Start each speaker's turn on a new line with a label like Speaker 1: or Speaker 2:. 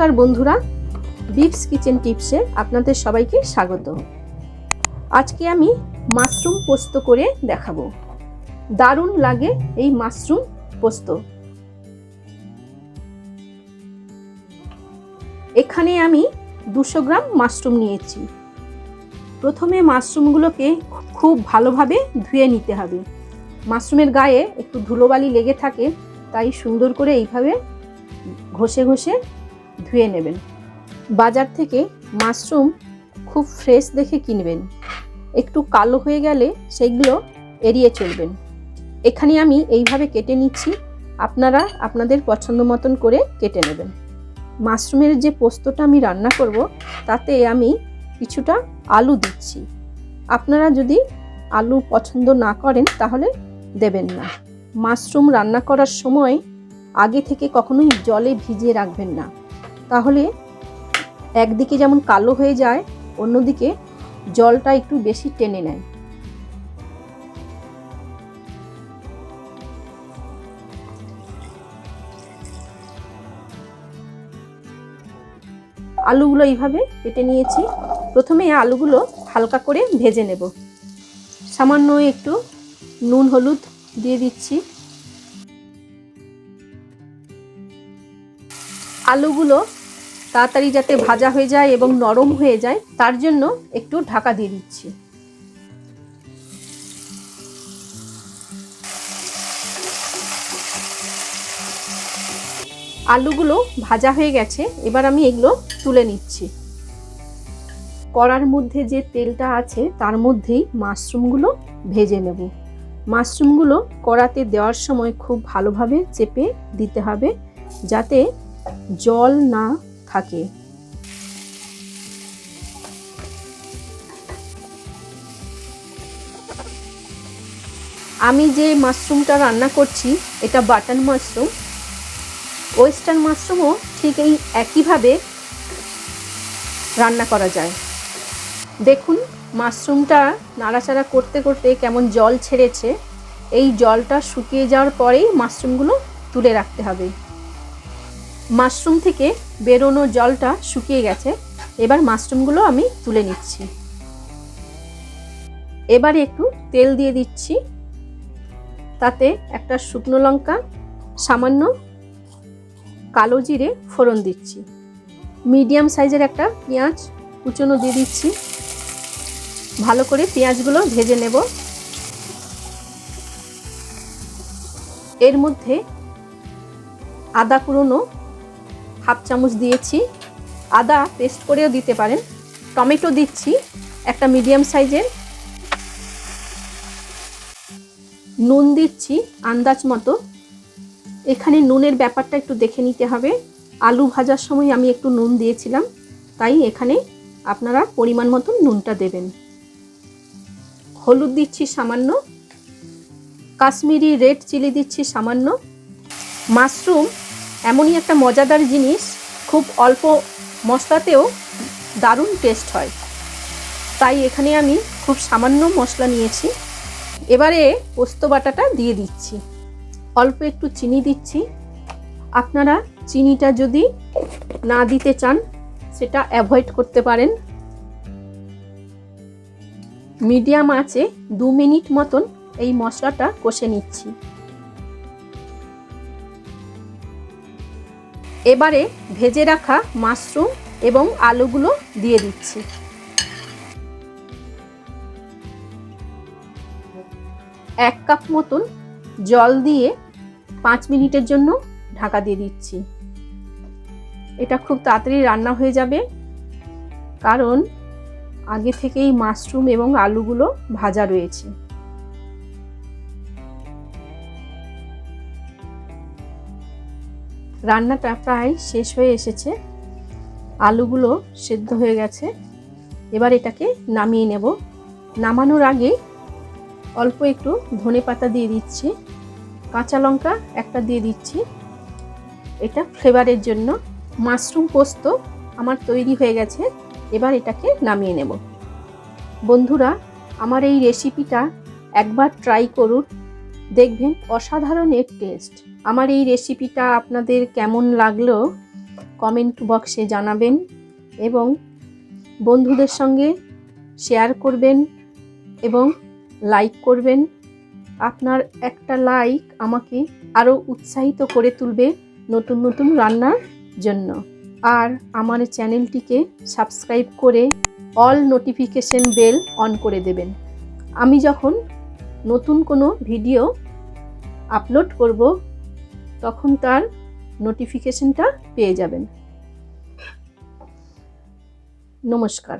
Speaker 1: নমস্কার বন্ধুরা, বিপস কিচেন টিপসে আপনাদের সবাইকে স্বাগত। আজকে আমি মাশরুম পোস্ত করে দেখাবো। দারুণ লাগে এই মাশরুম পোস্ত। এখানে আমি 200 গ্রাম মাশরুম নিয়েছি। প্রথমে মাশরুমগুলোকে খুব ভালোভাবে ধুয়ে নিতে হবে। মাশরুমের গায়ে একটু ধুলোবালি লেগে থাকে, তাই সুন্দর করে এইভাবে ঘষে ঘষে ধুয়ে নেবেন। বাজার থেকে মাশরুম খুব ফ্রেশ দেখে কিনবেন। একটু কালো হয়ে গেলে সেগুলো এড়িয়ে চলবেন। এখানে আমি এইভাবে কেটে নিচ্ছি, আপনারা আপনাদের পছন্দ মতন করে কেটে নেবেন। মাশরুমের যে পোস্তটা আমি রান্না করব, তাতে আমি কিছুটা আলু দিচ্ছি। আপনারা যদি আলু পছন্দ না করেন তাহলে দেবেন না। মাশরুম রান্না করার সময় আগে থেকে কখনোই জলে ভিজিয়ে রাখবেন না, তাহলে একদিকে যেমন কালো হয়ে যায়, অন্যদিকে জলটা একটু বেশি টেনে নেয়। আলুগুলো এইভাবে কেটে নিয়েছি। প্রথমে আলুগুলো হালকা করে ভেজে নেব। সামান্য একটু নুন হলুদ দিয়ে দিচ্ছি। আলুগুলো তাড়াতাড়ি যাতে ভাজা হয়ে যায় এবং নরম হয়ে যায়, তার জন্য একটু ঢাকা দিয়ে দিচ্ছি। আলুগুলো ভাজা হয়ে গেছে, এবার আমি এগুলো তুলে নিচ্ছি। কড়ার মধ্যে যে তেলটা আছে তার মধ্যেই মাশরুমগুলো ভেজে নেব। মাশরুমগুলো কড়াতে দেওয়ার সময় খুব ভালোভাবে চেপে দিতে হবে, যাতে জল না থাকে। আমি যে মাশরুমটা রান্না করছি এটা বাটন মাশরুম। ওয়েস্টার্ন মাশরুমও ঠিক এই একইভাবে রান্না করা যায়। দেখুন, মাশরুমটা নাড়াচাড়া করতে করতে কেমন জল ছেড়েছে। এই জলটা শুকিয়ে যাওয়ার পরেই মাশরুমগুলো তুলে রাখতে হবে। মাশরুম থেকে বেরোনো জলটা শুকিয়ে গেছে, এবার মাশরুমগুলো আমি তুলে নিচ্ছি। এবারে একটু তেল দিয়ে দিচ্ছি, তাতে একটা শুকনো লঙ্কা, সামান্য কালো জিরে ফোড়ন দিচ্ছি। মিডিয়াম সাইজের একটা পেঁয়াজ কুচনো দিয়ে দিচ্ছি। ভালো করে পেঁয়াজগুলো ভেজে নেব। এর মধ্যে আদা কুড়োনো হাফ চামচ দিয়েছি। আদা পেস্ট করেও দিতে পারেন। টমেটো দিচ্ছি একটা মিডিয়াম সাইজের। নুন দিচ্ছি আন্দাজ মতো। এখানে নুনের ব্যাপারটা একটু দেখে নিতে হবে। আলু ভাজার সময় আমি একটু নুন দিয়েছিলাম, তাই এখানে আপনারা পরিমাণ মতন নুনটা দেবেন। হলুদ দিচ্ছি সামান্য। কাশ্মীরি রেড চিলি দিচ্ছি সামান্য। মাশরুম এমনই একটা মজাদার জিনিস, খুব অল্প মশলাতেও দারুণ টেস্ট হয়, তাই এখানে আমি খুব সামান্য মশলা নিয়েছি। এবারে পোস্ত বাটাটা দিয়ে দিচ্ছি। অল্প একটু চিনি দিচ্ছি। আপনারা চিনিটা যদি না দিতে চান সেটা অ্যাভয়েড করতে পারেন। মিডিয়াম আঁচে 2 মিনিট মতন এই মশলাটা কষে নিচ্ছি। এবারে ভেজে রাখা মাশরুম এবং আলুগুলো দিয়ে দিচ্ছি। এক কাপ মতন জল দিয়ে 5 মিনিটের জন্য ঢাকা দিয়ে দিচ্ছি। এটা খুব তাড়াতাড়ি রান্না হয়ে যাবে, কারণ আগে থেকেই মাশরুম এবং আলুগুলো ভাজা রয়েছে। রান্নাটা প্রায় শেষ হয়ে এসেছে। আলুগুলো সেদ্ধ হয়ে গেছে। এবার এটাকে নামিয়ে নেব। নামানোর আগে অল্প একটু ধনেপাতা দিয়ে দিচ্ছি। কাঁচা লঙ্কা একটা দিয়ে দিচ্ছি, এটা ফ্লেভারের জন্য। মাশরুম পোস্ত আমার তৈরি হয়ে গেছে। এবার এটাকে নামিয়ে নেব। বন্ধুরা, আমার এই রেসিপিটা একবার ট্রাই করুন, দেখবেন অসাধারণ এর টেস্ট। আমার এই রেসিপিটা আপনাদের কেমন লাগলো কমেন্ট বক্সে জানাবেন এবং বন্ধুদের সঙ্গে শেয়ার করবেন এবং লাইক করবেন। আপনার একটা লাইক আমাকে আরও উৎসাহিত করে তুলবে নতুন নতুন রান্নার জন্য। আর আমার চ্যানেলটিকে সাবস্ক্রাইব করে অল নোটিফিকেশন বেল অন করে দেবেন। আমি যখন নতুন কোনো ভিডিও আপলোড করব তখন তার নোটিফিকেশনটা পেয়ে যাবেন। নমস্কার।